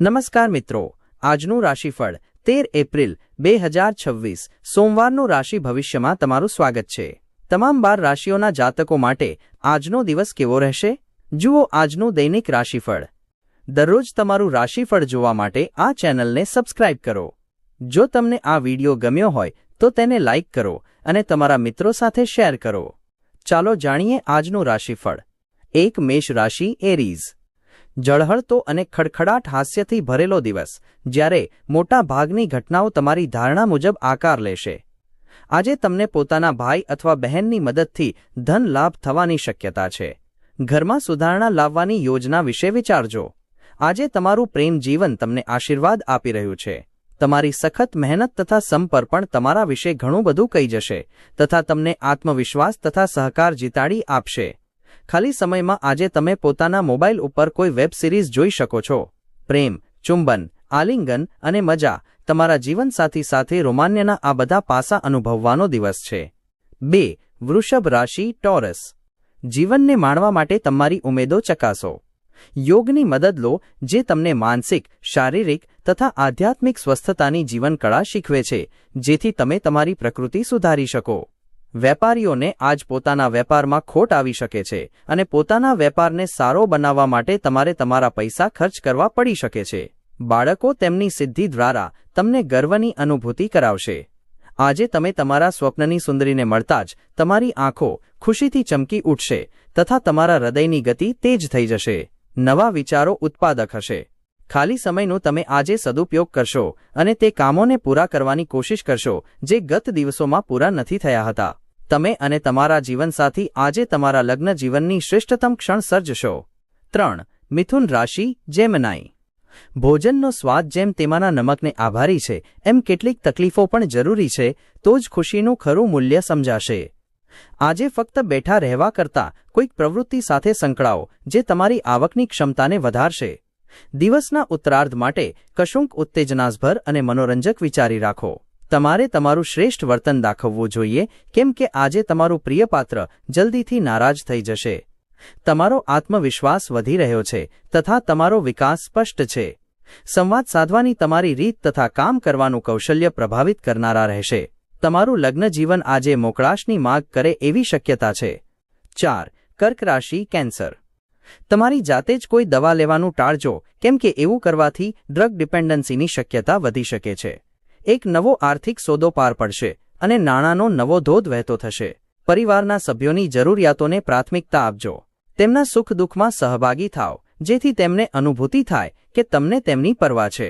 નમસ્કાર મિત્રો, આજનું રાશિફળ 13 એપ્રિલ 2026 સોમવારનું રાશિ ભવિષ્યમાં તમારું સ્વાગત છે। તમામ 12 રાશિઓના જાતકો માટે આજનો દિવસ કેવો રહેશે? જુઓ આજનું દૈનિક રાશિફળ। દરરોજ તમારું રાશિફળ જોવા માટે આ ચેનલને સબસ્ક્રાઇબ કરો। જો તમને આ વિડિયો ગમ્યો હોય તો તેને લાઇક કરો અને તમારા મિત્રો સાથે શેર કરો। ચાલો જાણીએ આજનું રાશિફળ। 1 મેષ રાશિ એરીઝ। જળહળતો અને ખડખડાટ હાસ્યથી ભરેલો દિવસ, જ્યારે મોટા ભાગની ઘટનાઓ તમારી ધારણા મુજબ આકાર લેશે। આજે તમને પોતાના ભાઈ અથવા બહેનની મદદથી ધન લાભ થવાની શક્યતા છે। ઘરમાં સુધારણા લાવવાની યોજના વિશે વિચારજો। આજે તમારું પ્રેમ જીવન તમને આશીર્વાદ આપી રહ્યું છે। તમારી સખત મહેનત તથા સમર્પણ તમારા વિશે ઘણું બધું કહી જશે તથા તમને આત્મવિશ્વાસ તથા સહકાર જીતાડી આપશે। ખાલી સમયમાં આજે તમે પોતાના મોબાઈલ ઉપર કોઈ વેબ સિરીઝ જોઈ શકો છો। પ્રેમ, ચુંબન, આલિંગન અને મજા, તમારા જીવનસાથી સાથે રોમાન્યના આ બધા પાસા અનુભવવાનો દિવસ છે। 2 વૃષભ રાશિ ટોરસ। જીવનને માણવા માટે તમારી ઉમેદો ચકાસો। યોગની મદદ લો, જે તમને માનસિક, શારીરિક તથા આધ્યાત્મિક સ્વસ્થતાની જીવનકળા શીખવે છે, જેથી તમે તમારી પ્રકૃતિ સુધારી શકો। વેપારીઓને આજ પોતાના વેપારમાં ખોટ આવી શકે છે અને પોતાના વેપારને સારો બનાવવા માટે તમારે તમારા પૈસા ખર્ચ કરવા પડી શકે છે। બાળકો તેમની સિદ્ધિ દ્વારા તમને ગર્વની અનુભૂતિ કરાવશે। આજે તમે તમારા સ્વપ્નની સુંદરીને મળતા જ તમારી આંખો ખુશીથી ચમકી ઉઠશે તથા તમારા હૃદયની ગતિ તેજ થઈ જશે। નવા વિચારો ઉત્પાદક હશે। ખાલી સમયનો તમે આજે સદુપયોગ કરશો અને તે કામોને પૂરા કરવાની કોશિશ કરશો જે ગત દિવસોમાં પૂરા નથી થયા હતા। તમે અને તમારા જીવનસાથી આજે તમારા લગ્ન જીવનની શ્રેષ્ઠતમ ક્ષણ સર્જશો। 3 મિથુન રાશિ જેમિનાઈ। ભોજનનો સ્વાદ જેમ તેમાંના નમકને આભારી છે, એમ કેટલીક તકલીફો પણ જરૂરી છે, તો જ ખુશીનું ખરું મૂલ્ય સમજાશે। આજે ફક્ત બેઠા રહેવા કરતાં કોઈક પ્રવૃત્તિ સાથે સંકળાઓ જે તમારી આવકની ક્ષમતાને વધારશે। દિવસના ઉત્તરાર્ધ માટે કશુંક ઉત્તેજનાસભર અને મનોરંજક વિચારી રાખો। તમારે તમારું શ્રેષ્ઠ વર્તન દાખવવું જોઈએ, કેમ કે આજે તમારું પ્રિય પાત્ર જલ્દીથી નારાજ થઈ જશે। તમારો આત્મવિશ્વાસ વધી રહ્યો છે તથા તમારો વિકાસ સ્પષ્ટ છે। સંવાદ સાધવાની તમારી રીત તથા કામ કરવાનું કૌશલ્ય પ્રભાવિત કરનારા રહેશે। તમારું લગ્ન જીવન આજે મોકળાશની માગ કરે એવી શક્યતા છે। 4 કર્ક રાશિ કેન્સર। તમારી જાતે જ કોઈ દવા લેવાનું ટાળજો, કેમ કે એવું કરવાથી ડ્રગ ડિપેન્ડન્સીની શક્યતા વધી શકે છે। એક નવો આર્થિક સોદો પાર પડશે અને નાણાંનો નવો ધોધ વહેતો થશે। પરિવારના સભ્યોની જરૂરિયાતોને પ્રાથમિકતા આપજો। તેમના સુખ દુઃખમાં સહભાગી થાઓ, જેથી તેમને અનુભૂતિ થાય કે તમને તેમની પરવા છે।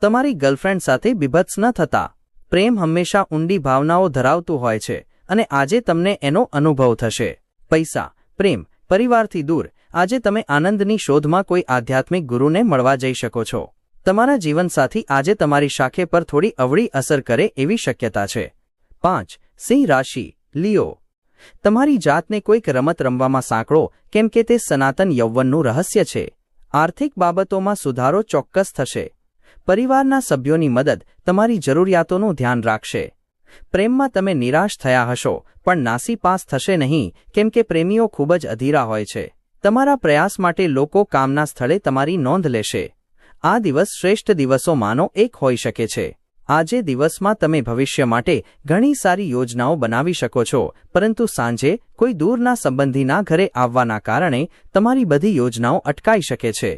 તમારી ગર્લફ્રેન્ડ સાથે બીભત્સ ન થતા। પ્રેમ હંમેશા ઊંડી ભાવનાઓ ધરાવતું હોય છે અને આજે તમને એનો અનુભવ થશે। પૈસા, પ્રેમ, પરિવારથી દૂર આજે તમે આનંદની શોધમાં કોઈ આધ્યાત્મિક ગુરુને મળવા જઈ શકો છો। તમારા જીવનસાથી આજે તમારી શાખે પર થોડી અવળી અસર કરે એવી શક્યતા છે। 5 સિંહ રાશિ લિયો। તમારી જાતને કોઈક રમત રમવામાં સાંકળો, કેમ કે તે સનાતન યૌવનનું રહસ્ય છે। આર્થિક બાબતોમાં સુધારો ચોક્કસ થશે। પરિવારના સભ્યોની મદદ તમારી જરૂરિયાતોનું ધ્યાન રાખશે। પ્રેમમાં તમે નિરાશ થયા હશો, પણ નાસીપાસ થશે નહીં, કેમ કે પ્રેમીઓ ખૂબ જ અધીરા હોય છે। તમારા પ્રયાસ માટે લોકો કામના સ્થળે તમારી નોંધ લેશે। આ દિવસ શ્રેષ્ઠ દિવસોમાંનો એક હોઈ શકે છે। આજે દિવસમાં તમે ભવિષ્ય માટે ઘણી સારી યોજનાઓ બનાવી શકો છો, પરંતુ સાંજે કોઈ દૂરના સંબંધીના ઘરે આવવાના કારણે તમારી બધી યોજનાઓ અટકાઈ શકે છે।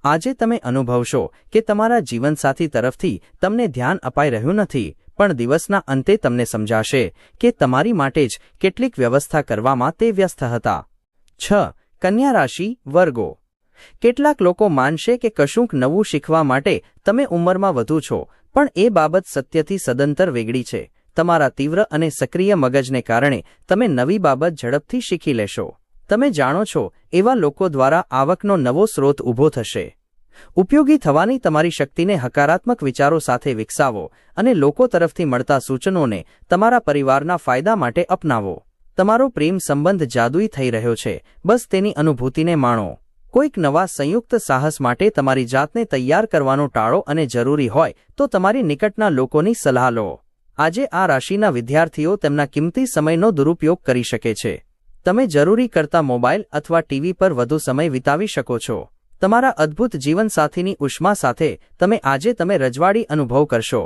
આજે તમે અનુભવશો કે તમારા જીવનસાથી તરફથી તમને ધ્યાન અપાઈ રહ્યું નથી, પણ દિવસના અંતે તમને સમજાશે કે તમારી માટે જ કેટલીક વ્યવસ્થા કરવામાં તે વ્યસ્ત હતા। 6 કન્યા રાશિ વર્ગો। કેટલાક લોકો માનશે કે કશુંક નવું શીખવા માટે તમે ઉંમરમાં વધુ છો, પણ એ બાબત સત્યથી સદંતર વેગળી છે। તમારા તીવ્ર અને સક્રિય મગજને કારણે તમે નવી બાબત ઝડપથી શીખી લેશો। તમે જાણો છો એવા લોકો દ્વારા આવકનો નવો સ્રોત ઊભો થશે। ઉપયોગી થવાની તમારી શક્તિને હકારાત્મક વિચારો સાથે વિકસાવો અને લોકો તરફથી મળતા સૂચનોને તમારા પરિવારના ફાયદા માટે અપનાવો। તમારો પ્રેમ સંબંધ જાદુઈ થઈ રહ્યો છે, બસ તેની અનુભૂતિને માણો। કોઈક નવા સંયુક્ત સાહસ માટે તમારી જાતને તૈયાર કરવાનો ટાળો અને જરૂરી હોય તો તમારી નિકટના લોકોની સલાહ લો। આજે આ રાશિના વિદ્યાર્થીઓ તેમના કિંમતી સમયનો દુરુપયોગ કરી શકે છે। તમે જરૂરી કરતા મોબાઈલ અથવા ટીવી પર વધુ સમય વિતાવી શકો છો। તમારા અદ્ભુત જીવનસાથીની ઉષ્મા સાથે તમે રજવાડી અનુભવ કરશો।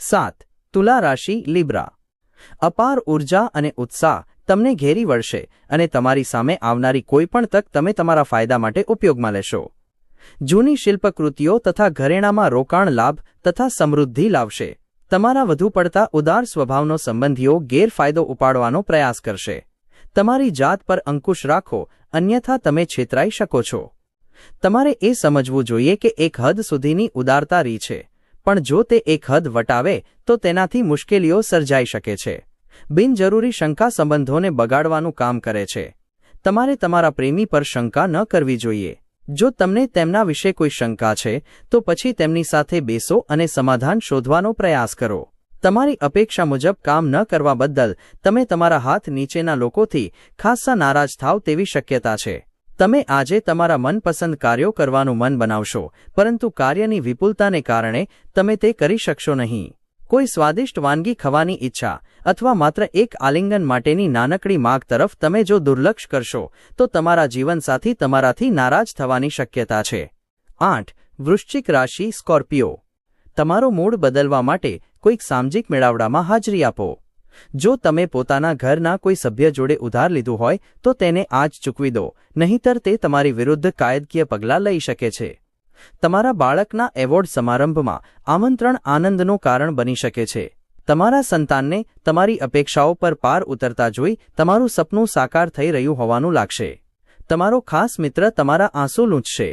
7. તુલા રાશિ લીબ્રા। અપાર ઊર્જા અને ઉત્સાહ તમને ઘેરી વળશે અને તમારી સામે આવનારી કોઈપણ તક તમે તમારા ફાયદા માટે ઉપયોગમાં લેશો। જૂની શિલ્પકૃતિઓ તથા ઘરેણામાં રોકાણ લાભ તથા સમૃદ્ધિ લાવશે। તમારા વધુ પડતા ઉદાર સ્વભાવનો સંબંધીઓ ગેરફાયદો ઉપાડવાનો પ્રયાસ કરશે। તમારી જાત પર અંકુશ રાખો, અન્યથા તમે છેતરાઈ શકો છો। તમારે એ સમજવું જોઈએ કે એક હદ સુધીની ઉદારતા રી છે, પણ જો તે એક હદ વટાવે તો તેનાથી મુશ્કેલીઓ સર્જાઈ શકે છે। બિનજરૂરી શંકા સંબંધોને બગાડવાનું કામ કરે છે। તમારે તમારા પ્રેમી પર શંકા ન કરવી જોઈએ। જો તમને તેમના વિશે કોઈ શંકા છે તો પછી તેમની સાથે બેસો અને સમાધાન શોધવાનો પ્રયાસ કરો। તમારી અપેક્ષા મુજબ કામ ન કરવા બદલ તમે તમારા હાથ નીચેના લોકોથી ખાસ્સા નારાજ થાવ તેવી શક્યતા છે। તમે આજે તમારા મનપસંદ કાર્યો કરવાનું મન બનાવશો, પરંતુ કાર્યની વિપુલતાને કારણે તમે તે કરી શકશો નહીં। કોઈ સ્વાદિષ્ટ વાનગી ખાવાની ઈચ્છા અથવા માત્ર એક આલિંગન માટેની નાનકડી માગ તરફ તમે જો દુર્લક્ષ કરશો તો તમારા જીવનસાથી તમારાથી નારાજ થવાની શક્યતા છે। 8. વૃશ્ચિક રાશિ સ્કોર્પિયો। તમારો મૂડ બદલવા માટે કોઈક સામાજિક મેળાવડામાં હાજરી આપો। જો તમે પોતાના ઘરના કોઈ સભ્ય જોડે ઉધાર લીધું હોય તો તેને આજ ચૂકવી દો, નહીંતર તે તમારી વિરુદ્ધ કાયદકીય પગલાં લઈ શકે છે। તમારા બાળકના એવોર્ડ સમારંભમાં આમંત્રણ આનંદનું કારણ બની શકે છે। તમારા સંતાનને તમારી અપેક્ષાઓ પર પાર ઉતરતા જોઈ તમારું સપનું સાકાર થઈ રહ્યું હોવાનું લાગશે। તમારો ખાસ મિત્ર તમારા આંસુ લૂંછશે।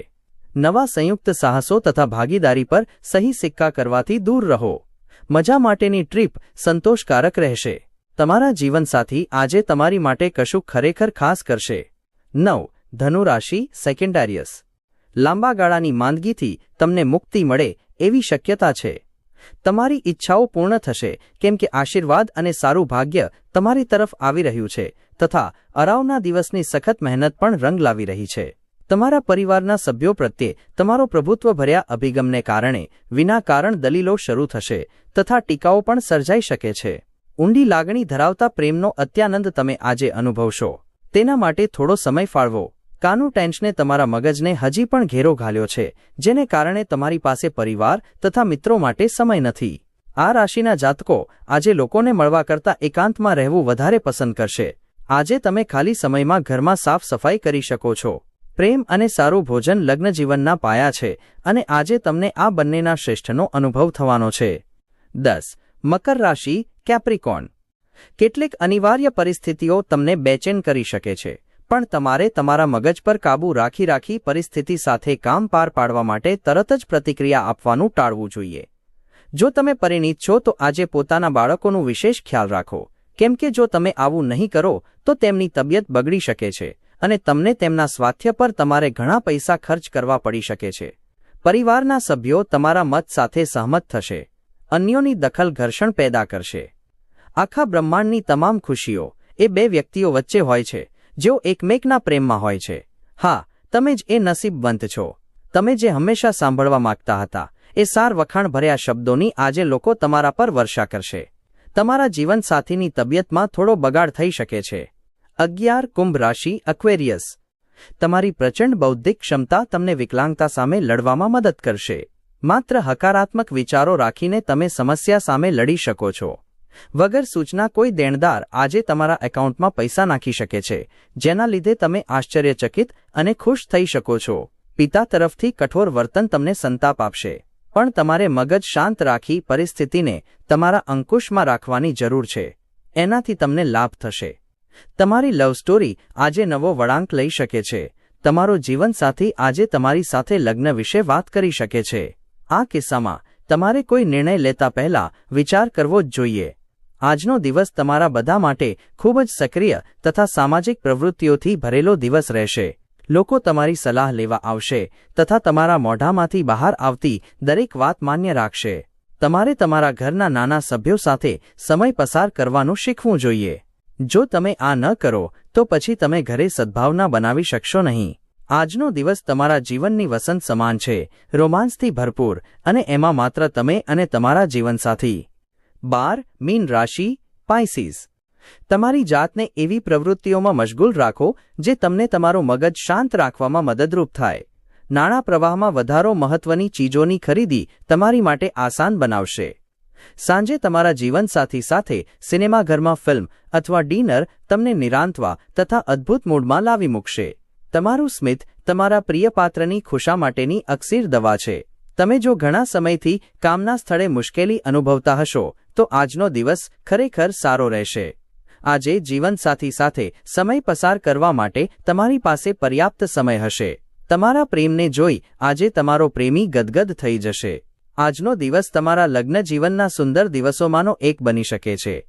નવા સંયુક્ત સાહસો તથા ભાગીદારી પર સહી સિક્કા કરવાથી દૂર રહો। મજા માટેની ટ્રીપ સંતોષકારક રહેશે। તમારા જીવનસાથી આજે તમારી માટે કશુંક ખરેખર ખાસ કરશે। 9. ધનુ રાશિ સેકન્ડારિયસ। લાંબા ગાળાની માંદગીથી તમને મુક્તિ મળે એવી શક્યતા છે। તમારી ઈચ્છાઓ પૂર્ણ થશે કેમ કે આશીર્વાદ અને સારું ભાગ્ય તમારી તરફ આવી રહ્યું છે તથા અરાવના દિવસની સખત મહેનત પણ રંગ લાવી રહી છે। તમારા પરિવારના સભ્યો પ્રત્યે તમારો પ્રભુત્વભર્યા અભિગમને કારણે વિના કારણ દલીલો શરૂ થશે તથા ટીકાઓ પણ સર્જાઈ શકે છે। ઊંડી લાગણી ધરાવતા પ્રેમનો અત્યાનંદ તમે આજે અનુભવશો। તેના માટે થોડો સમય ફાળવો। કાનું ટેન્શને તમારા મગજને હજી પણ ઘેરો ઘાલ્યો છે, જેને કારણે તમારી પાસે પરિવાર તથા મિત્રો માટે સમય નથી। આ રાશિના જાતકો આજે લોકોને મળવા કરતાં એકાંતમાં રહેવું વધારે પસંદ કરશે। આજે તમે ખાલી સમયમાં ઘરમાં સાફ સફાઈ કરી શકો છો। પ્રેમ અને સારું ભોજન લગ્નજીવનના પાયા છે અને આજે તમને આ બંનેના શ્રેષ્ઠનો અનુભવ થવાનો છે। 10. મકર રાશિ કેપ્રિકોર્ન। કેટલીક અનિવાર્ય પરિસ્થિતિઓ તમને બેચેન કરી શકે છે, પણ તમારે તમારા મગજ પર કાબૂ રાખી પરિસ્થિતિ સાથે કામ પાર પાડવા માટે તરત જ પ્રતિક્રિયા આપવાનું ટાળવું જોઈએ। જો તમે પરિણીત છો તો આજે પોતાના બાળકોનું વિશેષ ખ્યાલ રાખો, કેમ કે જો તમે આવું નહીં કરો તો તેમની તબિયત બગડી શકે છે અને તમને તેમના સ્વાસ્થ્ય પર તમારે ઘણા પૈસા ખર્ચ કરવા પડી શકે છે। પરિવારના સભ્યો તમારા મત સાથે સહમત થશે। અન્યોની દખલ ઘર્ષણ પેદા કરશે। આખા બ્રહ્માંડની તમામ ખુશીઓ એ બે વ્યક્તિઓ વચ્ચે હોય છે જેઓ એકમેકના પ્રેમમાં હોય છે। હા, તમે જ એ નસીબવંત છો। તમે જે હંમેશા સાંભળવા માંગતા હતા એ સાર વખાણ ભર્યા શબ્દોની આજે લોકો તમારા પર વર્ષા કરશે। તમારા જીવનસાથીની તબિયતમાં થોડો બગાડ થઈ શકે છે। 11. કુંભ રાશિ અક્વેરિયસ। તમારી પ્રચંડ બૌદ્ધિક ક્ષમતા તમને વિકલાંગતા સામે લડવામાં મદદ કરશે। માત્ર હકારાત્મક વિચારો રાખીને તમે સમસ્યા સામે લડી શકો છો। વગર સૂચના કોઈ દેણદાર આજે તમારા એકાઉન્ટમાં પૈસા નાખી શકે છે, જેના લીધે તમે આશ્ચર્યચકિત અને ખુશ થઈ શકો છો। પિતા તરફથી કઠોર વર્તન તમને સંતાપ આપશે, પણ તમારે મગજ શાંત રાખી પરિસ્થિતિને તમારા અંકુશમાં રાખવાની જરૂર છે। એનાથી તમને લાભ થશે। તમારી લવ સ્ટોરી આજે નવો વળાંક લઈ શકે છે। તમારો જીવનસાથી આજે તમારી સાથે લગ્ન વિશે વાત કરી શકે છે। આ કિસ્સામાં તમારે કોઈ નિર્ણય લેતા પહેલા વિચાર કરવો જ જોઈએ। આજનો દિવસ તમારા બધા માટે ખૂબ જ સક્રિય તથા સામાજિક પ્રવૃત્તિઓથી ભરેલો દિવસ રહેશે। લોકો તમારી સલાહ લેવા આવશે તથા તમારા મોઢામાંથી બહાર આવતી દરેક વાત માન્ય રાખશે। તમારે તમારા ઘરના નાના સભ્યો સાથે સમય પસાર કરવાનું શીખવું જોઈએ। જો તમે આ ન કરો તો પછી તમે ઘરે સદ્ભાવના બનાવી શકશો નહીં। આજનો દિવસ તમારા જીવનની વસંત સમાન છે, રોમાંસથી ભરપૂર, અને એમાં માત્ર તમે અને તમારા જીવનસાથી। 12. મીન રાશિ પાઇસીસ। તમારી જાતને એવી પ્રવૃત્તિઓમાં મશગુલ રાખો જે તમને તમારું મગજ શાંત રાખવામાં મદદરૂપ થાય। નાણાં પ્રવાહમાં વધારો મહત્વની ચીજોની ખરીદી તમારી માટે આસાન બનાવશે. સાંજે તમારા જીવનસાથી સાથે સિનેમાઘરમાં ફિલ્મ અથવા ડિનર તમને નિરાંતવા તથા અદ્ભુત મૂડમાં લાવી મૂકશે. તમારું સ્મિત તમારા પ્રિય પાત્રની ખુશા માટેની અક્સીર દવા છે. તમે જો ઘણા સમયથી કામના સ્થળે મુશ્કેલી અનુભવતા હશો તો આજનો દિવસ ખરેખર સારો રહેશે. આજે જીવનસાથી સાથે સમય પસાર કરવા માટે તમારી પાસે પર્યાપ્ત સમય હશે. તમારા પ્રેમને જોઈ આજે તમારો પ્રેમી ગદગદ થઈ જશે. આજનો દિવસ તમારા લગ્ન જીવનના સુંદર દિવસોમાંનો એક બની શકે છે.